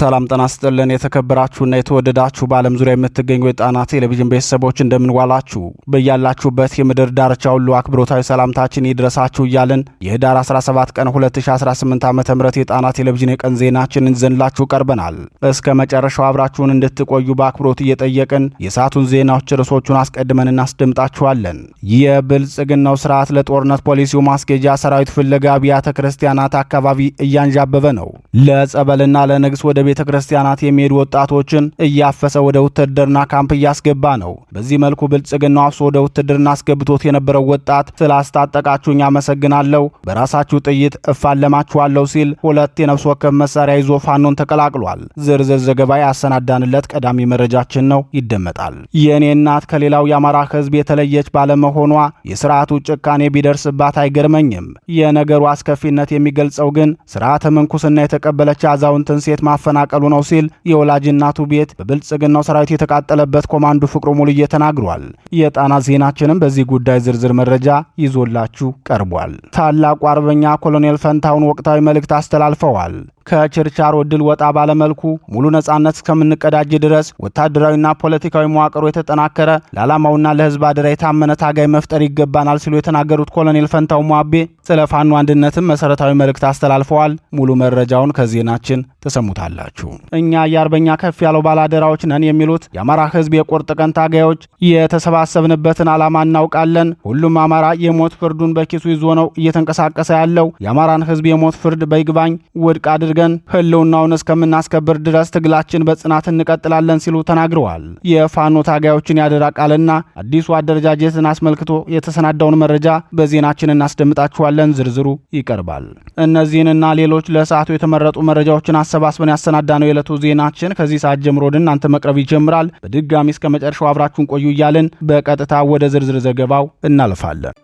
ሰላም ጤና ይስጥልን የተከበራችሁና የተወደዳችሁ በዓለም ዙሪያ የምትገኙ የጣና ቴሌቪዥን ቤተሰቦች እንደምን ዋላችሁ በያላችሁበት የምድር ዳርቻ ሁሉ አክብሮታዊ ሰላምታችን ይድረሳችሁ እያልን የህዳር 17 ቀን 2018 ዓ.ም የጣና ቴሌቪዥን የቀን ዜናችንን ይዘንላችሁ ቀርበናል። እስከ መጨረሻው አብራችሁን እንድትቆዩ በአክብሮት እየጠየቅን የሰዓቱን ዜናዎች ርዕሶቹን አስቀድመን እናስደምጣችኋለን። የብልጽግናው ስርዓት ለጦርነት ፖሊሲው ማስኬጃ ሰራዊት ፍለጋ አብያተ ክርስቲያናት አካባቢ እያንዣበበ ነው። ለጸበልና ለንግስ ወደ ቤተ ክርስቲያናት የሚሄዱ ወጣቶችን እያፈሰ ወደ ውትድርና ካምፕ እያስገባ ነው። በዚህ መልኩ ብልጽግናው አፍሶ ወደ ውትድርና አስገብቶት የነበረው ወጣት ስላስታጠቃችሁኝ አመሰግናለሁ፣ በራሳችሁ ጥይት እፋለማችኋለሁ ሲል ሁለት የነፍስ ወከፍ መሳሪያ ይዞ ፋኖን ተቀላቅሏል። ዝርዝር ዘገባ ያሰናዳንለት ቀዳሚ መረጃችን ነው፣ ይደመጣል። የኔ እናት ከሌላው የአማራ ህዝብ የተለየች ባለመሆኗ የስርዓቱ ጭካኔ ቢደርስባት አይገርመኝም። የነገሩ አስከፊነት የሚገልጸው ግን ስርዓተ ምንኩስና የተቀበለች አዛውንትን ሴት ማፈናቀሉ ነው ሲል የወላጅ እናቱ ቤት በብልጽግናው ሰራዊት የተቃጠለበት ኮማንዶ ፍቅሩ ሙሉዬ ተናግሯል። የጣና ዜናችንም በዚህ ጉዳይ ዝርዝር መረጃ ይዞላችሁ ቀርቧል። ታላቁ አርበኛ ኮሎኔል ፈንታውን ወቅታዊ መልእክት አስተላልፈዋል። ከችርቻሮ ድል ወጣ ባለመልኩ ሙሉ ነጻነት እስከምንቀዳጅ ድረስ ወታደራዊና ፖለቲካዊ መዋቅሩ የተጠናከረ ለዓላማውና ለህዝብ አደራ የታመነ ታጋይ መፍጠር ይገባናል ሲሉ የተናገሩት ኮሎኔል ፈንታው ሟቤ ስለ ፋኖ አንድነትም መሰረታዊ መልእክት አስተላልፈዋል። ሙሉ መረጃውን ከዜናችን ተሰሙታላችሁ። እኛ የአርበኛ ከፍ ያለው ባላደራዎች ነን የሚሉት የአማራ ህዝብ የቁርጥ ቀን ታጋዮች የተሰባሰብንበትን ዓላማ እናውቃለን። ሁሉም አማራ የሞት ፍርዱን በኪሱ ይዞ ነው እየተንቀሳቀሰ ያለው። የአማራን ህዝብ የሞት ፍርድ በይግባኝ ውድቅ አድርገን ህልውናውን እስከምናስከብር ድረስ ትግላችን በጽናት እንቀጥላለን ሲሉ ተናግረዋል። የፋኖ ታጋዮችን ያደራ ቃልና አዲሱ አደረጃጀትን አስመልክቶ የተሰናዳውን መረጃ በዜናችን እናስደምጣችኋለን። ዝርዝሩ ይቀርባል። እነዚህንና ሌሎች ለሰዓቱ የተመረጡ መረጃዎችን አሰባስበን ያሰናዳነው የዕለቱ ዜናችን ከዚህ ሰዓት ጀምሮ ወደ እናንተ መቅረብ ይጀምራል። በድጋሚ እስከ መጨረሻው አብራችሁን ቆዩ እያልን በቀጥታ ወደ ዝርዝር ዘገባው እናልፋለን።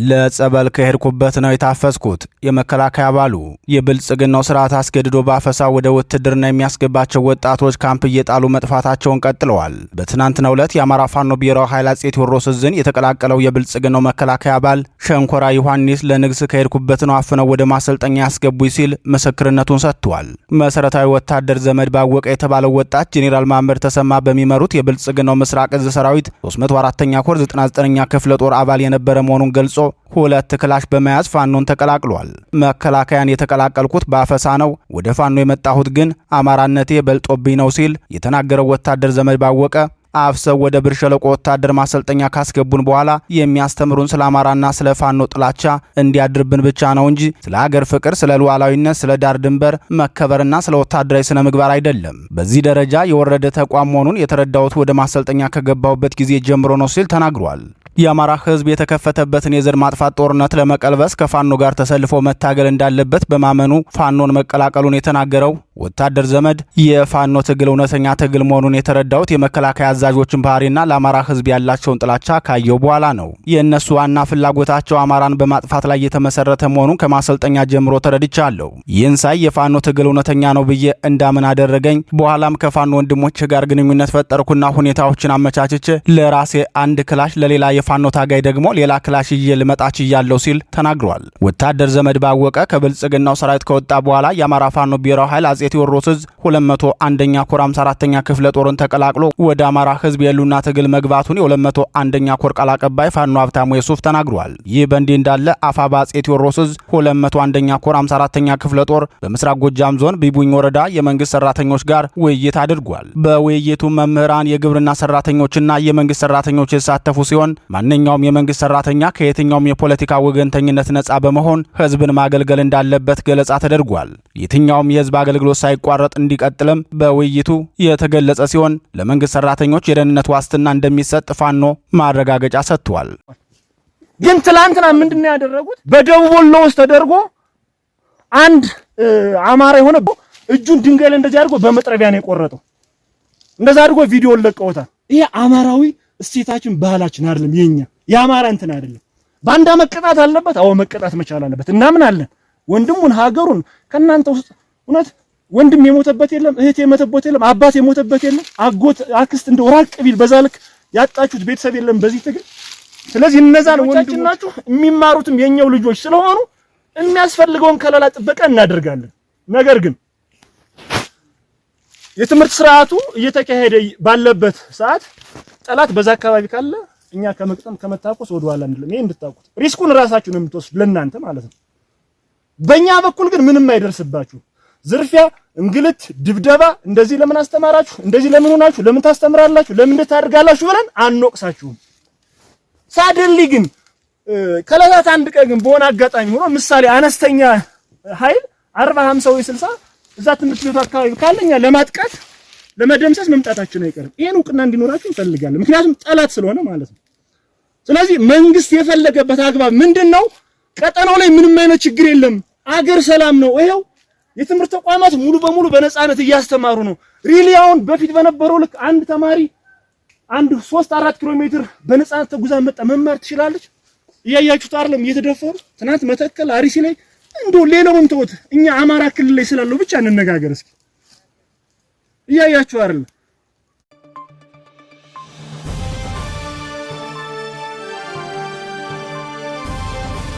ለጸበል ከሄድኩበት ነው የታፈስኩት። የመከላከያ አባሉ የብልጽግናው ስርዓት አስገድዶ ባፈሳ ወደ ውትድርና የሚያስገባቸው ወጣቶች ካምፕ እየጣሉ መጥፋታቸውን ቀጥለዋል። በትናንትናው ዕለት የአማራ ፋኖ ብሔራዊ ኃይል አፄ ቴዎድሮስ ዕዝን የተቀላቀለው የብልጽግናው መከላከያ አባል ሸንኮራ ዮሐንስ ለንግስ ከሄድኩበት ነው አፍነው ወደ ማሰልጠኛ ያስገቡኝ ሲል ምስክርነቱን ሰጥቷል። መሰረታዊ ወታደር ዘመድ ባወቀ የተባለው ወጣት ጄኔራል ማመር ተሰማ በሚመሩት የብልጽግናው ምስራቅ ዕዝ ሰራዊት 304ኛ ኮር 99ኛ ክፍለ ጦር አባል የነበረ መሆኑን ገልጾ ሁለት ክላሽ በመያዝ ፋኖን ተቀላቅሏል። መከላከያን የተቀላቀልኩት በአፈሳ ነው፣ ወደ ፋኖ የመጣሁት ግን አማራነቴ በልጦብኝ ነው ሲል የተናገረው ወታደር ዘመድ ባወቀ አፍሰው ወደ ብር ሸለቆ ወታደር ማሰልጠኛ ካስገቡን በኋላ የሚያስተምሩን ስለ አማራና ስለ ፋኖ ጥላቻ እንዲያድርብን ብቻ ነው እንጂ ስለ ሀገር ፍቅር፣ ስለ ሉዓላዊነት፣ ስለ ዳር ድንበር መከበርና ስለ ወታደራዊ ስነ ምግባር አይደለም። በዚህ ደረጃ የወረደ ተቋም መሆኑን የተረዳሁት ወደ ማሰልጠኛ ከገባሁበት ጊዜ ጀምሮ ነው ሲል ተናግሯል። የአማራ ህዝብ የተከፈተበትን የዘር ማጥፋት ጦርነት ለመቀልበስ ከፋኖ ጋር ተሰልፎ መታገል እንዳለበት በማመኑ ፋኖን መቀላቀሉን የተናገረው ወታደር ዘመድ የፋኖ ትግል እውነተኛ ትግል መሆኑን የተረዳሁት የመከላከያ አዛዦችን ባህሪና ለአማራ ህዝብ ያላቸውን ጥላቻ ካየው በኋላ ነው። የእነሱ ዋና ፍላጎታቸው አማራን በማጥፋት ላይ የተመሰረተ መሆኑን ከማሰልጠኛ ጀምሮ ተረድቻለሁ። ይህን ሳይ የፋኖ ትግል እውነተኛ ነው ብዬ እንዳምን አደረገኝ። በኋላም ከፋኖ ወንድሞች ጋር ግንኙነት ፈጠርኩና ሁኔታዎችን አመቻችቼ ለራሴ አንድ ክላሽ ለሌላ የፋኖ ታጋይ ደግሞ ሌላ ክላሽ ይዤ ልመጣች እያለው ሲል ተናግሯል። ወታደር ዘመድ ባወቀ ከብልጽግናው ሰራዊት ከወጣ በኋላ የአማራ ፋኖ ብሔራዊ ኃይል አፄ ቴዎድሮስ ዕዝ 201ኛ ኮር 54ኛ ክፍለ ጦርን ተቀላቅሎ ወደ አማራ ህዝብ የሉና ትግል መግባቱን የ201ኛ ኮር ቃል አቀባይ ፋኖ ሀብታሙ የሱፍ ተናግሯል። ይህ በእንዲህ እንዳለ አፋባ አፄ ቴዎድሮስ ዕዝ 201ኛ ኮር 54ኛ ክፍለ ጦር በምስራቅ ጎጃም ዞን ቢቡኝ ወረዳ የመንግስት ሰራተኞች ጋር ውይይት አድርጓል። በውይይቱ መምህራን፣ የግብርና ሰራተኞችና የመንግስት ሰራተኞች የተሳተፉ ሲሆን ማንኛውም የመንግስት ሰራተኛ ከየትኛውም የፖለቲካ ወገንተኝነት ነጻ በመሆን ህዝብን ማገልገል እንዳለበት ገለጻ ተደርጓል። የትኛውም የህዝብ አገልግሎት ሳይቋረጥ እንዲቀጥልም በውይይቱ የተገለጸ ሲሆን ለመንግስት ሰራተኞች የደህንነት ዋስትና እንደሚሰጥ ፋኖ ማረጋገጫ ሰጥቷል። ግን ትላንትና ምንድነው ያደረጉት? በደቡብ ወሎ ውስጥ ተደርጎ አንድ አማራ የሆነ እጁን ድንጋይ ላይ እንደዚህ አድርጎ በመጥረቢያ ነው የቆረጠው። እንደዛ አድርጎ ቪዲዮ ለቀውታል። ይሄ አማራዊ እስቴታችን ባህላችን አይደለም። የአማራ እንትን አይደለም። ባንዳ መቀጣት አለበት። አዎ መቀጣት መቻል አለበት። እናምናለን። ወንድሙን ሀገሩን ከናንተ ውስጥ እውነት ወንድም የሞተበት የለም፣ እህት የሞተበት የለም፣ አባት የሞተበት የለም፣ አጎት አክስት እንደው ራቅ ቢል በዛ ልክ ያጣችሁት ቤተሰብ የለም። በዚህ ትግል ስለዚህ እነዛን ወንድሞቻችን ናችሁ የሚማሩትም የኛው ልጆች ስለሆኑ የሚያስፈልገውን ከለላ ጥበቃ እናደርጋለን። ነገር ግን የትምህርት ስርዓቱ እየተካሄደ ባለበት ሰዓት ጠላት በዛ አካባቢ ካለ እኛ ከመቅጠም ከመታኮስ ወደ ኋላ አንልም። ይሄ እንድታውቁት ሪስኩን ራሳችሁ ነው የምትወስዱ ለእናንተ ማለት ነው። በእኛ በኩል ግን ምንም አይደርስባችሁ። ዝርፊያ፣ እንግልት፣ ድብደባ እንደዚህ ለምን አስተማራችሁ፣ እንደዚህ ለምን ሆናችሁ፣ ለምን ታስተምራላችሁ፣ ለምን ታደርጋላችሁ ብለን አንወቅሳችሁም። ሳደሊ ግን ከለታት አንድ ቀን ግን በሆነ አጋጣሚ ሆኖ ምሳሌ አነስተኛ ኃይል 40 50 ወይ 60 እዛ ትምህርት ቤቱ አካባቢ ካለኛ ለማጥቃት ለመደምሰስ መምጣታችን አይቀርም። ይሄን እውቅና እንዲኖራችሁ እንፈልጋለን። ምክንያቱም ጠላት ስለሆነ ማለት ነው። ስለዚህ መንግስት የፈለገበት አግባብ ምንድነው? ቀጠናው ላይ ምንም አይነት ችግር የለም፣ አገር ሰላም ነው። ይሄው የትምህርት ተቋማት ሙሉ በሙሉ በነፃነት እያስተማሩ ነው። ሪሊያውን በፊት በነበረው ልክ አንድ ተማሪ 3-4 ኪሎ ሜትር በነፃነት ተጉዛ መጣ መማር ትችላለች። እያያችሁት አይደለም እየተደፈሩ ትናንት መተከል አሪሲ ላይ እንደው ሌላውን ተውት፣ እኛ አማራ ክልል ላይ ስላለው ብቻ እንነጋገር እስኪ። እያያችሁ አይደለም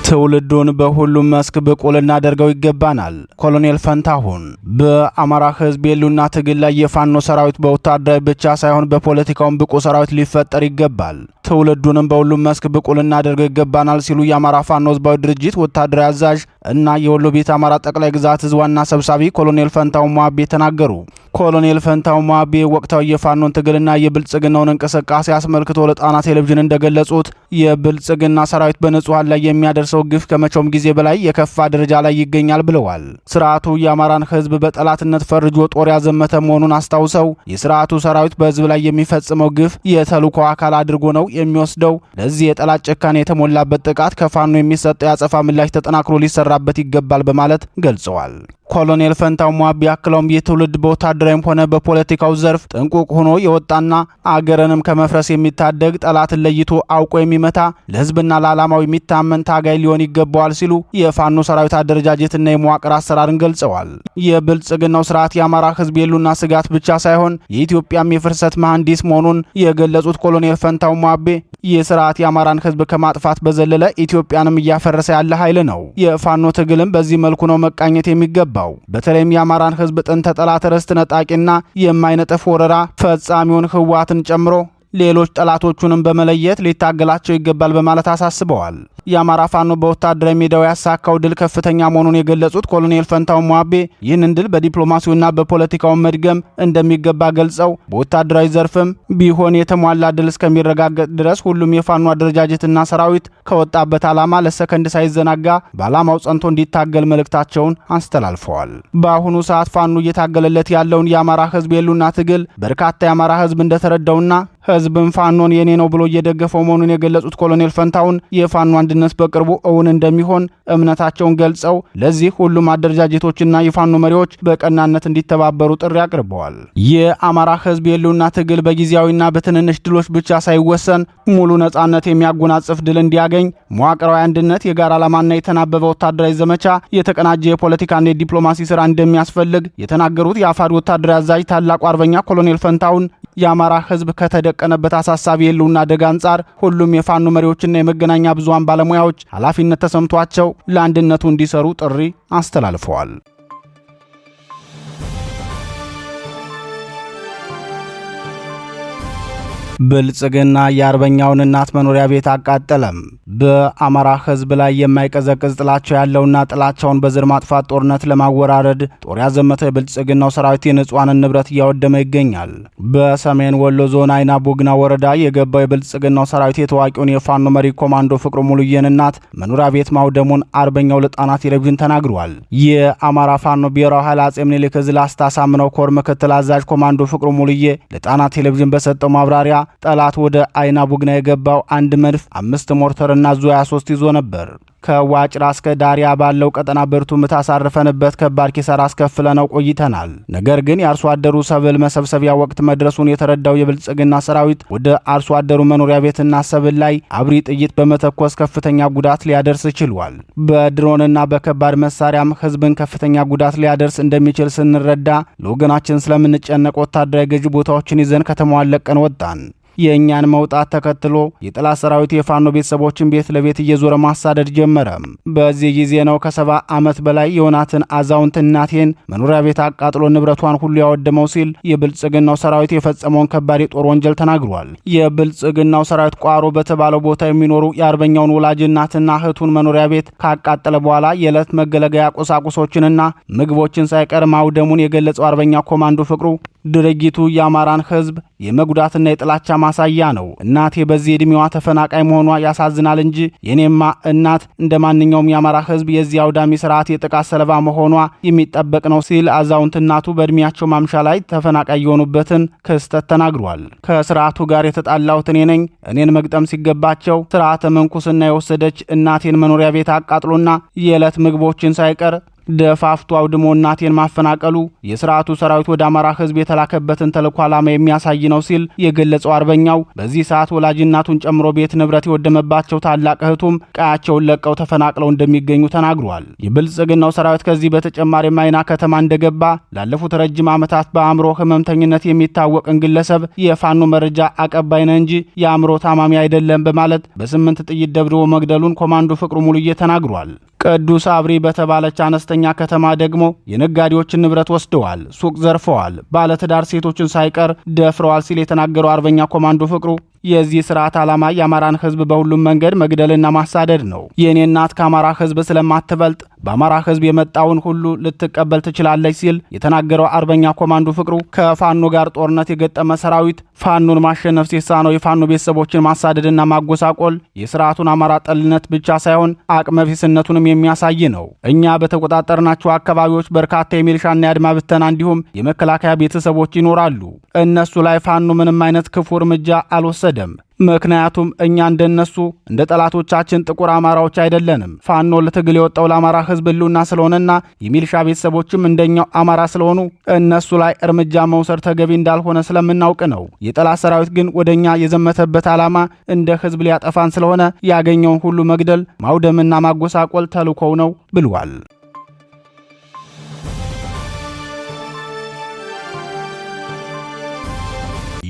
ትውልዱን በሁሉም መስክ ብቁ ልናደርገው ይገባናል። ኮሎኔል ፈንታሁን በአማራ ህዝብ የሉና ትግል ላይ የፋኖ ሰራዊት በወታደራዊ ብቻ ሳይሆን በፖለቲካውም ብቁ ሰራዊት ሊፈጠር ይገባል። ትውልዱንም በሁሉም መስክ ብቁ ልናደርገው ይገባናል ሲሉ የአማራ ፋኖ ህዝባዊ ድርጅት ወታደራዊ አዛዥ እና የወሎ ቤት አማራ ጠቅላይ ግዛት ህዝብ ዋና ሰብሳቢ ኮሎኔል ፈንታሁን ሞአቤ ተናገሩ። ኮሎኔል ፈንታሁን ሞአቤ ወቅታዊ የፋኖን ትግልና የብልጽግናውን እንቅስቃሴ አስመልክቶ ለጣና ቴሌቪዥን እንደገለጹት የብልጽግና ሰራዊት በንጹሃን ላይ የሚያደርሰው ግፍ ከመቼውም ጊዜ በላይ የከፋ ደረጃ ላይ ይገኛል ብለዋል። ስርዓቱ የአማራን ህዝብ በጠላትነት ፈርጆ ጦር ያዘመተ መሆኑን አስታውሰው የስርዓቱ ሰራዊት በህዝብ ላይ የሚፈጽመው ግፍ የተልዕኮ አካል አድርጎ ነው የሚወስደው። ለዚህ የጠላት ጭካኔ የተሞላበት ጥቃት ከፋኖ የሚሰጠው የአጸፋ ምላሽ ተጠናክሮ ሊሰራበት ይገባል በማለት ገልጸዋል። ኮሎኔል ፈንታሁን ሞአቤ አክለውም የትውልድ በወታደራዊም ሆነ በፖለቲካው ዘርፍ ጥንቁቅ ሆኖ የወጣና አገርንም ከመፍረስ የሚታደግ ጠላትን ለይቶ አውቆ የሚመታ ለህዝብና ለዓላማው የሚታመን ታጋይ ሊሆን ይገባዋል ሲሉ የፋኖ ሰራዊት አደረጃጀትና የመዋቅር አሰራርን ገልጸዋል። የብልጽግናው ስርዓት የአማራ ህዝብ የሉና ስጋት ብቻ ሳይሆን የኢትዮጵያም የፍርሰት መሐንዲስ መሆኑን የገለጹት ኮሎኔል ፈንታሁን ሞአቤ ይህ ስርዓት የአማራን ህዝብ ከማጥፋት በዘለለ ኢትዮጵያንም እያፈረሰ ያለ ኃይል ነው። የፋኖ ትግልም በዚህ መልኩ ነው መቃኘት የሚገባው። በተለይም የአማራን ህዝብ ጥንተ ጠላት ርስት ነጣቂና የማይነጥፍ ወረራ ፈጻሚውን ህወሓትን ጨምሮ ሌሎች ጠላቶቹንም በመለየት ሊታገላቸው ይገባል በማለት አሳስበዋል። የአማራ ፋኖ በወታደራዊ ሜዳው ያሳካው ድል ከፍተኛ መሆኑን የገለጹት ኮሎኔል ፈንታሁን ሞአቤ ይህንን ድል በዲፕሎማሲውና በፖለቲካው መድገም እንደሚገባ ገልጸው በወታደራዊ ዘርፍም ቢሆን የተሟላ ድል እስከሚረጋገጥ ድረስ ሁሉም የፋኖ አደረጃጀትና ሰራዊት ከወጣበት ዓላማ ለሰከንድ ሳይዘናጋ በዓላማው ጸንቶ እንዲታገል መልእክታቸውን አስተላልፈዋል። በአሁኑ ሰዓት ፋኖ እየታገለለት ያለውን የአማራ ህዝብ የሉና ትግል በርካታ የአማራ ህዝብ እንደተረዳውና ህዝብን ፋኖን የኔ ነው ብሎ እየደገፈው መሆኑን የገለጹት ኮሎኔል ፈንታሁን የፋኖ አንድነት በቅርቡ እውን እንደሚሆን እምነታቸውን ገልጸው ለዚህ ሁሉም አደረጃጀቶችና የፋኖ መሪዎች በቀናነት እንዲተባበሩ ጥሪ አቅርበዋል። የአማራ ህዝብ የሉና ትግል በጊዜያዊና በትንንሽ ድሎች ብቻ ሳይወሰን ሙሉ ነጻነት የሚያጎናጽፍ ድል እንዲያገኝ መዋቅራዊ አንድነት፣ የጋራ ዓላማና የተናበበ ወታደራዊ ዘመቻ፣ የተቀናጀ የፖለቲካና የዲፕሎማሲ ስራ እንደሚያስፈልግ የተናገሩት የአፋድ ወታደራዊ አዛዥ ታላቁ አርበኛ ኮሎኔል ፈንታሁን የአማራ ህዝብ ከተደቀነበት አሳሳቢ የሉና አደጋ አንጻር ሁሉም የፋኖ መሪዎችና የመገናኛ ብዙሃን ባለሙያዎች ኃላፊነት ተሰምቷቸው ለአንድነቱ እንዲሰሩ ጥሪ አስተላልፈዋል። ብልጽግና የአርበኛውን እናት መኖሪያ ቤት አቃጠለም። በአማራ ህዝብ ላይ የማይቀዘቅዝ ጥላቻው ያለውና ጥላቻውን በዘር ማጥፋት ጦርነት ለማወራረድ ጦር ያዘመተው የብልጽግናው ሰራዊት የንጹሃንን ንብረት እያወደመ ይገኛል። በሰሜን ወሎ ዞን አይና ቡግና ወረዳ የገባው የብልጽግናው ሰራዊት የታዋቂውን የፋኖ መሪ ኮማንዶ ፍቅሩ ሙሉዬን እናት መኖሪያ ቤት ማውደሙን አርበኛው ለጣና ቴሌቪዥን ተናግሯል። የአማራ ፋኖ ብሔራዊ ኃይል አጼ ምኒልክ ዕዝ ላስታ ሳምነው ኮር ምክትል አዛዥ ኮማንዶ ፍቅሩ ሙሉዬ ለጣና ቴሌቪዥን በሰጠው ማብራሪያ ጠላት ወደ አይና ቡግና የገባው 1 መድፍ 5 ሞርተርና ዙ 23 ይዞ ነበር። ከዋጭራ እስከ ዳሪያ ባለው ቀጠና ብርቱ ምት አሳርፈንበት ከባድ ኪሳራ አስከፍለነው ቆይተናል። ነገር ግን የአርሶ አደሩ ሰብል መሰብሰቢያ ወቅት መድረሱን የተረዳው የብልጽግና ሰራዊት ወደ አርሶ አደሩ መኖሪያ ቤትና ሰብል ላይ አብሪ ጥይት በመተኮስ ከፍተኛ ጉዳት ሊያደርስ ችሏል። በድሮንና በከባድ መሳሪያም ህዝብን ከፍተኛ ጉዳት ሊያደርስ እንደሚችል ስንረዳ ለወገናችን ስለምንጨነቅ ወታደራዊ ገዢ ቦታዎችን ይዘን ከተማዋን ለቀን ወጣን። የእኛን መውጣት ተከትሎ የጠላት ሰራዊት የፋኖ ቤተሰቦችን ቤት ለቤት እየዞረ ማሳደድ ጀመረ። በዚህ ጊዜ ነው ከ70 ዓመት በላይ የሆናትን አዛውንት እናቴን መኖሪያ ቤት አቃጥሎ ንብረቷን ሁሉ ያወደመው ሲል የብልጽግናው ሰራዊት የፈጸመውን ከባድ የጦር ወንጀል ተናግሯል። የብልጽግናው ሰራዊት ቋሮ በተባለው ቦታ የሚኖሩ የአርበኛውን ወላጅ እናትና እህቱን መኖሪያ ቤት ካቃጠለ በኋላ የዕለት መገለገያ ቁሳቁሶችንና ምግቦችን ሳይቀር ማውደሙን የገለጸው አርበኛ ኮማንዶ ፍቅሩ ድርጊቱ የአማራን ሕዝብ የመጉዳትና የጥላቻ ማሳያ ነው። እናቴ በዚህ ዕድሜዋ ተፈናቃይ መሆኗ ያሳዝናል እንጂ የኔማ እናት እንደ ማንኛውም የአማራ ሕዝብ የዚህ አውዳሚ ስርዓት የጥቃት ሰለባ መሆኗ የሚጠበቅ ነው ሲል አዛውንት እናቱ በዕድሜያቸው ማምሻ ላይ ተፈናቃይ የሆኑበትን ክስተት ተናግሯል። ከስርዓቱ ጋር የተጣላሁት እኔ ነኝ። እኔን መግጠም ሲገባቸው ስርዓተ መንኩስና የወሰደች እናቴን መኖሪያ ቤት አቃጥሎና የዕለት ምግቦችን ሳይቀር ደፋፍቶ አውድሞ እናቴን ማፈናቀሉ የስርዓቱ ሰራዊት ወደ አማራ ህዝብ የተላከበትን ተልዕኮ ዓላማ የሚያሳይ ነው ሲል የገለጸው አርበኛው በዚህ ሰዓት ወላጅ እናቱን ጨምሮ ቤት ንብረት የወደመባቸው ታላቅ እህቱም ቀያቸውን ለቀው ተፈናቅለው እንደሚገኙ ተናግሯል። የብልጽግናው ሰራዊት ከዚህ በተጨማሪ ማይና ከተማ እንደገባ ላለፉት ረጅም ዓመታት በአእምሮ ህመምተኝነት የሚታወቅን ግለሰብ የፋኖ መረጃ አቀባይ ነህ እንጂ የአእምሮ ታማሚ አይደለም በማለት በ8 ጥይት ደብድቦ መግደሉን ኮማንዶ ፍቅሩ ሙሉዬ ተናግሯል። ቅዱስ አብሪ በተባለች አነስተኛ ከተማ ደግሞ የነጋዴዎችን ንብረት ወስደዋል፣ ሱቅ ዘርፈዋል፣ ባለትዳር ሴቶችን ሳይቀር ደፍረዋል ሲል የተናገረው አርበኛ ኮማንዶ ፍቅሩ የዚህ ስርዓት ዓላማ የአማራን ህዝብ በሁሉም መንገድ መግደልና ማሳደድ ነው። የኔ እናት ከአማራ ህዝብ ስለማትበልጥ በአማራ ህዝብ የመጣውን ሁሉ ልትቀበል ትችላለች ሲል የተናገረው አርበኛ ኮማንዶ ፍቅሩ ከፋኖ ጋር ጦርነት የገጠመ ሰራዊት ፋኖን ማሸነፍ ሲሳነው የፋኖ ቤተሰቦችን ማሳደድና ማጎሳቆል የስርዓቱን አማራ ጠልነት ብቻ ሳይሆን አቅመቢስነቱንም የሚያሳይ ነው። እኛ በተቆጣጠርናቸው አካባቢዎች በርካታ የሚሊሻና የአድማ ብተና እንዲሁም የመከላከያ ቤተሰቦች ይኖራሉ። እነሱ ላይ ፋኖ ምንም አይነት ክፉ እርምጃ አልወሰደም። ምክንያቱም እኛ እንደነሱ እንደ ጠላቶቻችን ጥቁር አማራዎች አይደለንም። ፋኖ ለትግል የወጣው ለአማራ ህዝብ ህልውና ስለሆነና የሚሊሻ ቤተሰቦችም እንደኛው አማራ ስለሆኑ እነሱ ላይ እርምጃ መውሰድ ተገቢ እንዳልሆነ ስለምናውቅ ነው። የጠላት ሰራዊት ግን ወደኛ የዘመተበት ዓላማ እንደ ህዝብ ሊያጠፋን ስለሆነ ያገኘውን ሁሉ መግደል፣ ማውደምና ማጎሳቆል ተልዕኮው ነው ብሏል።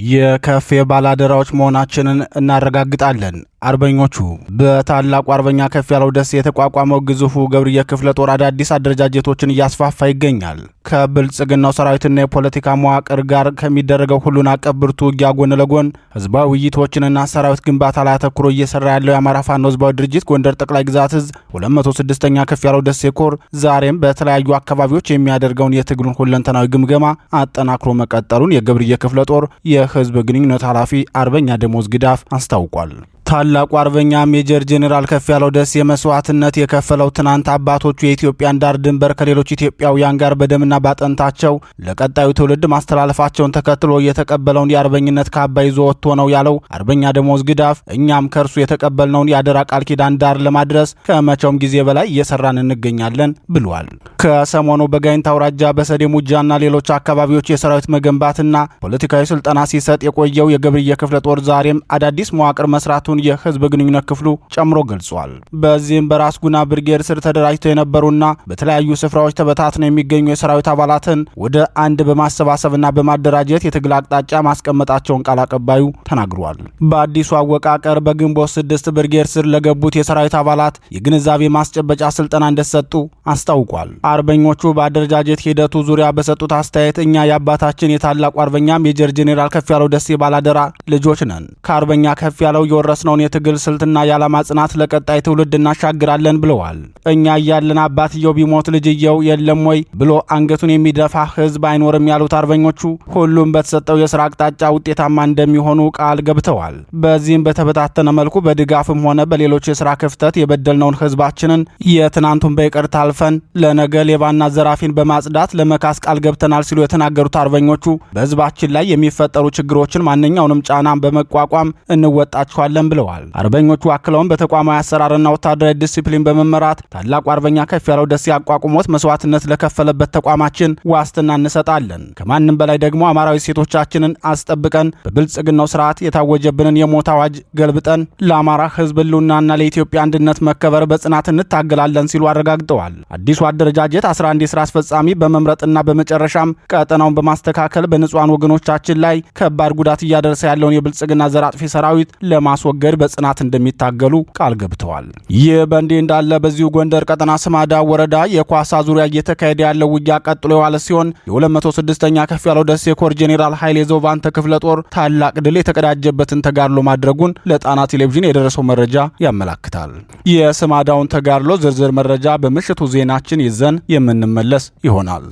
የከፌ ባላደራዎች መሆናችንን እናረጋግጣለን። አርበኞቹ በታላቁ አርበኛ ከፍያለው ደሴ የተቋቋመው ግዙፉ ገብርዬ ክፍለ ጦር አዳዲስ አደረጃጀቶችን እያስፋፋ ይገኛል። ከብልጽግናው ሰራዊትና የፖለቲካ መዋቅር ጋር ከሚደረገው ሁሉን አቀፍ ብርቱ ውጊያ ጎን ለጎን ህዝባዊ ውይይቶችንና ሰራዊት ግንባታ ላይ አተኩሮ እየሰራ ያለው የአማራ ፋኖ ህዝባዊ ድርጅት ጎንደር ጠቅላይ ግዛት እዝ 206ኛ ከፍያለው ደሴ ኮር ዛሬም በተለያዩ አካባቢዎች የሚያደርገውን የትግሉን ሁለንተናዊ ግምገማ አጠናክሮ መቀጠሉን የገብርዬ ክፍለ ጦር የህዝብ ግንኙነት ኃላፊ አርበኛ ደሞዝ ግዳፍ አስታውቋል። ታላቁ አርበኛ ሜጀር ጄኔራል ከፍያለው ደሴ መስዋዕትነት የከፈለው ትናንት አባቶቹ የኢትዮጵያን ዳር ድንበር ከሌሎች ኢትዮጵያውያን ጋር በደምና ባጠንታቸው ለቀጣዩ ትውልድ ማስተላለፋቸውን ተከትሎ የተቀበለውን የአርበኝነት ካባ ይዞ ወጥቶ ነው ያለው አርበኛ ደሞዝ ግዳፍ፣ እኛም ከእርሱ የተቀበልነውን የአደራ ቃል ኪዳን ዳር ለማድረስ ከመቼውም ጊዜ በላይ እየሰራን እንገኛለን ብሏል። ከሰሞኑ በጋይንት አውራጃ በሰዴ ሙጃና ሌሎች አካባቢዎች የሰራዊት መገንባትና ፖለቲካዊ ስልጠና ሲሰጥ የቆየው የገብርዬ ክፍለ ጦር ዛሬም አዳዲስ መዋቅር መስራቱን የህዝብ ግንኙነት ክፍሉ ጨምሮ ገልጿል። በዚህም በራስ ጉና ብርጌድ ስር ተደራጅተው የነበሩና በተለያዩ ስፍራዎች ተበታትነው የሚገኙ የሰራዊት አባላትን ወደ አንድ በማሰባሰብና በማደራጀት የትግል አቅጣጫ ማስቀመጣቸውን ቃል አቀባዩ ተናግሯል። በአዲሱ አወቃቀር በግንቦት 6 ብርጌድ ስር ለገቡት የሰራዊት አባላት የግንዛቤ ማስጨበጫ ስልጠና እንደሰጡ አስታውቋል። አርበኞቹ በአደረጃጀት ሂደቱ ዙሪያ በሰጡት አስተያየት እኛ የአባታችን የታላቁ አርበኛ ሜጀር ጄኔራል ከፍያለው ደሴ ባላደራ ልጆች ነን። ከአርበኛ ከፍያለው የወረስነውን የትግል ስልትና የዓላማ ጽናት ለቀጣይ ትውልድ እናሻግራለን ብለዋል። እኛ እያለን አባትየው ቢሞት ልጅየው የለም ወይ ብሎ አንገቱን የሚደፋ ህዝብ አይኖርም ያሉት አርበኞቹ ሁሉም በተሰጠው የስራ አቅጣጫ ውጤታማ እንደሚሆኑ ቃል ገብተዋል። በዚህም በተበታተነ መልኩ በድጋፍም ሆነ በሌሎች የስራ ክፍተት የበደልነውን ህዝባችንን የትናንቱን በይቅርታ አልፈን ለነገ ሌባና ዘራፊን በማጽዳት ለመካስ ቃል ገብተናል ሲሉ የተናገሩት አርበኞቹ በህዝባችን ላይ የሚፈጠሩ ችግሮችን ማንኛውንም ጫናን በመቋቋም እንወጣቸዋለን ብለዋል። አርበኞቹ አክለውም በተቋማዊ አሰራርና ወታደራዊ ዲሲፕሊን በመመራት ታላቁ አርበኛ ከፍያለው ደሴ አቋቁሞት መስዋዕትነት ለከፈለበት ተቋማችን ዋስትና እንሰጣለን። ከማንም በላይ ደግሞ አማራዊ ሴቶቻችንን አስጠብቀን በብልጽግናው ስርዓት የታወጀብንን የሞት አዋጅ ገልብጠን ለአማራ ህዝብ ህልውናና ለኢትዮጵያ አንድነት መከበር በጽናት እንታገላለን ሲሉ አረጋግጠዋል። አዲሱ አደረጃጀት 11 የስራ አስፈጻሚ በመምረጥና በመጨረሻም ቀጠናውን በማስተካከል በንጹሃን ወገኖቻችን ላይ ከባድ ጉዳት እያደረሰ ያለውን የብልጽግና ዘር አጥፊ ሰራዊት ለማስወገድ በጽናት እንደሚታገሉ ቃል ገብተዋል። ይህ በእንዲህ እንዳለ በዚሁ ጎንደር ቀጠና ስማዳ ወረዳ የኳሳ ዙሪያ እየተካሄደ ያለው ውጊያ ቀጥሎ የዋለ ሲሆን የ206ኛ ከፍያለው ደሴ ኮር ጄኔራል ኃይሌ ዘውባንተ ክፍለ ጦር ታላቅ ድል የተቀዳጀበትን ተጋድሎ ማድረጉን ለጣና ቴሌቪዥን የደረሰው መረጃ ያመላክታል። የስማዳውን ተጋድሎ ዝርዝር መረጃ በምሽቱ ዜናችን ይዘን የምንመለስ ይሆናል።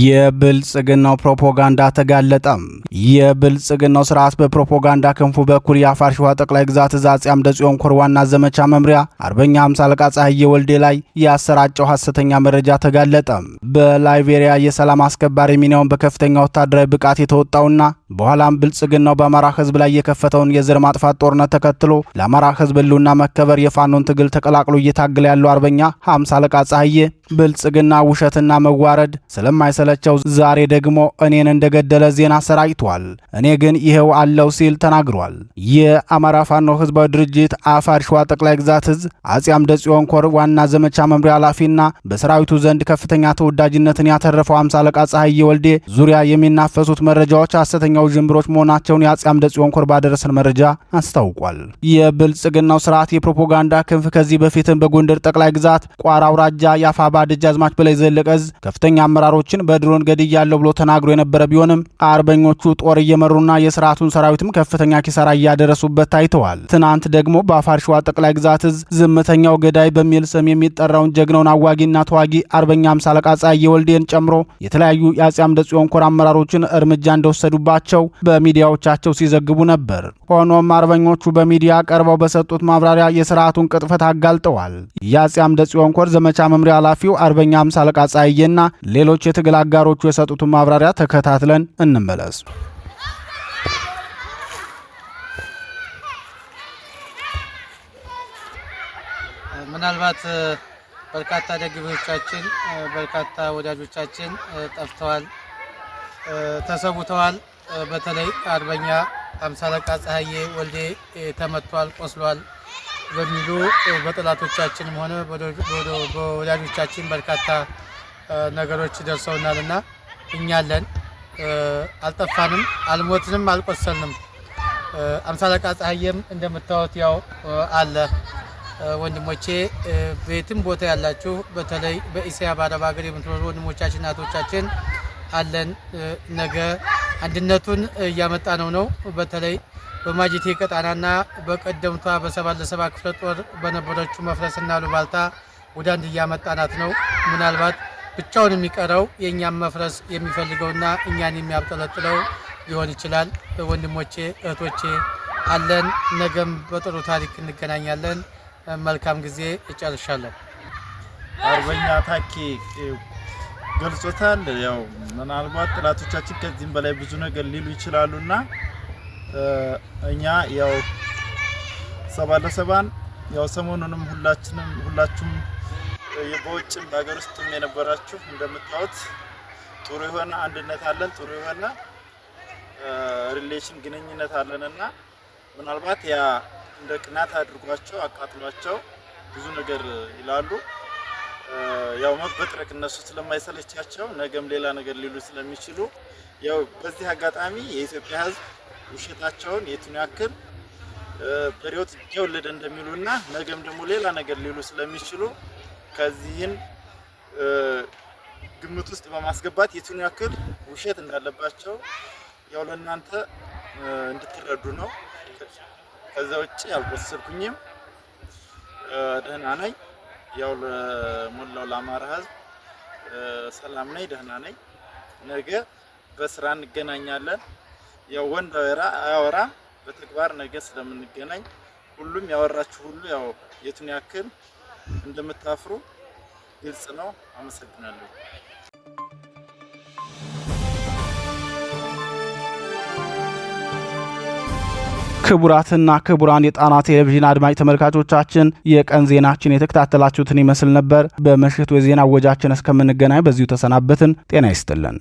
የብልጽግናው ፕሮፓጋንዳ ተጋለጠም። የብልጽግናው ስርዓት በፕሮፓጋንዳ ክንፉ በኩል የአፋር ሸዋ ጠቅላይ ግዛት እዝ አፄ አምደ ጽዮን ኮር ዋና ዘመቻ መምሪያ አርበኛ 50 አለቃ ፀሐዬ ወልዴ ላይ ያሰራጨው ሐሰተኛ መረጃ ተጋለጠም። በላይቤሪያ የሰላም አስከባሪ ሚናውን በከፍተኛ ወታደራዊ ብቃት የተወጣውና በኋላም ብልጽግናው በአማራ ህዝብ ላይ የከፈተውን የዘር ማጥፋት ጦርነት ተከትሎ ለአማራ ህዝብ ህልውና መከበር የፋኖን ትግል ተቀላቅሎ እየታገለ ያለው አርበኛ 50 አለቃ ፀሐዬ ብልጽግና ውሸትና መዋረድ ስለማይሰለቸው ዛሬ ደግሞ እኔን እንደገደለ ዜና ሰራጭቷል። እኔ ግን ይሄው አለው ሲል ተናግሯል። የአማራ ፋኖ ህዝባዊ ድርጅት አፋር ሸዋ ጠቅላይ ግዛት እዝ አፄ አምደ ጽዮን ኮር ዋና ዘመቻ መምሪያ ኃላፊና በሰራዊቱ ዘንድ ከፍተኛ ተወዳጅነትን ያተረፈው 50 አለቃ ፀሐዬ ወልዴ ዙሪያ የሚናፈሱት መረጃዎች ሐሰተኛ ውዥንብሮች መሆናቸውን የአፄ አምደ ጽዮን ኮር ባደረሰን መረጃ አስታውቋል። የብልጽግናው ስርዓት የፕሮፓጋንዳ ክንፍ ከዚህ በፊትም በጎንደር ጠቅላይ ግዛት ቋራ አውራጃ የአፋባ ደጃዝማች በላይ ዘለቀ እዝ ከፍተኛ አመራሮችን በድሮን ገድያለሁ ብሎ ተናግሮ የነበረ ቢሆንም አርበኞቹ ጦር እየመሩና የስርዓቱን ሰራዊትም ከፍተኛ ኪሳራ እያደረሱበት ታይተዋል። ትናንት ደግሞ በአፋር ሸዋ ጠቅላይ ግዛት እዝ ዝምተኛው ገዳይ በሚል ስም የሚጠራውን ጀግናውን አዋጊና ተዋጊ አርበኛ 50 አለቃ ፀሐዬ ወልዴን ጨምሮ የተለያዩ የአፄ አምደ ጽዮን ኮር አመራሮችን እርምጃ እንደወሰዱባቸው በሚዲያዎቻቸው ሲዘግቡ ነበር። ሆኖም አርበኞቹ በሚዲያ ቀርበው በሰጡት ማብራሪያ የስርዓቱን ቅጥፈት አጋልጠዋል። የአፄ አምደ ጽዮን ኮር ዘመቻ መምሪያ ኃላፊው አርበኛ 50 አለቃ ፀሐዬና ሌሎች የትግል አጋሮቹ የሰጡትን ማብራሪያ ተከታትለን እንመለስ። ምናልባት በርካታ ደግፎቻችን በርካታ ወዳጆቻችን ጠፍተዋል፣ ተሰውተዋል። በተለይ አርበኛ 50 አለቃ ፀሐዬ ወልዴ ተመቷል፣ ቆስሏል በሚሉ በጠላቶቻችንም ሆነ በወዳጆቻችን በርካታ ነገሮች ደርሰውናልና እኛለን አልጠፋንም፣ አልሞትንም፣ አልቆሰልንም። 50 አለቃ ፀሐዬም እንደምታዩት ያው አለ። ወንድሞቼ ቤትም ቦታ ያላችሁ በተለይ በኢሲያ በአረብ ሀገር የምትኖሩ ወንድሞቻችን እናቶቻችን አለን። ነገ አንድነቱን እያመጣ ነው። በተለይ በማጀቴ ቀጣናና በቀደምቷ በ77 ክፍለ ጦር በነበረችው መፍረስና ሉባልታ ወደ አንድ እያመጣናት ነው። ምናልባት ብቻውን የሚቀረው የእኛም መፍረስ የሚፈልገውና እኛን የሚያብጠለጥለው ሊሆን ይችላል። ወንድሞቼ እህቶቼ አለን። ነገም በጥሩ ታሪክ እንገናኛለን። መልካም ጊዜ እጨርሻለሁ። አርበኛ ታኪ ገልጾታል። ያው ምናልባት ጥላቶቻችን ከዚህም በላይ ብዙ ነገር ሊሉ ይችላሉና እኛ ያው 77 ያው ሰሞኑንም ሁላችሁም በውጭም በሀገር ውስጥም የነበራችሁ እንደምታዩት ጥሩ የሆነ አንድነት አለን፣ ጥሩ የሆነ ሪሌሽን ግንኙነት አለንና ምናልባት ያ እንደ ቅናት አድርጓቸው አቃጥሏቸው ብዙ ነገር ይላሉ። ያው መበጥረቅ እነሱ ስለማይሰለቻቸው ነገም ሌላ ነገር ሊሉ ስለሚችሉ ያው በዚህ አጋጣሚ የኢትዮጵያ ሕዝብ ውሸታቸውን የቱን ያክል ፕሪዮት ይወለደ እንደሚሉና ነገም ደግሞ ሌላ ነገር ሊሉ ስለሚችሉ ከዚህን ግምት ውስጥ በማስገባት የቱን ያክል ውሸት እንዳለባቸው ያው ለእናንተ እንድትረዱ ነው። ከዛ ውጪ አልቆሰልኩኝም፣ ደህና ነኝ። ያው ለሞላው ለአማራ ህዝብ ሰላም ነኝ፣ ደህና ነኝ። ነገ በስራ እንገናኛለን። ያው ወንድ አያወራ በተግባር ነገ ስለምንገናኝ ሁሉም ያወራችሁ ሁሉ ያው የቱን ያክል እንደምታፍሩ ግልጽ ነው። አመሰግናለሁ። ክቡራትና ክቡራን የጣና ቴሌቪዥን አድማጭ ተመልካቾቻችን የቀን ዜናችን የተከታተላችሁትን ይመስል ነበር። በምሽቱ የዜና ወጃችን እስከምንገናኝ በዚሁ ተሰናበትን። ጤና ይስጥልን።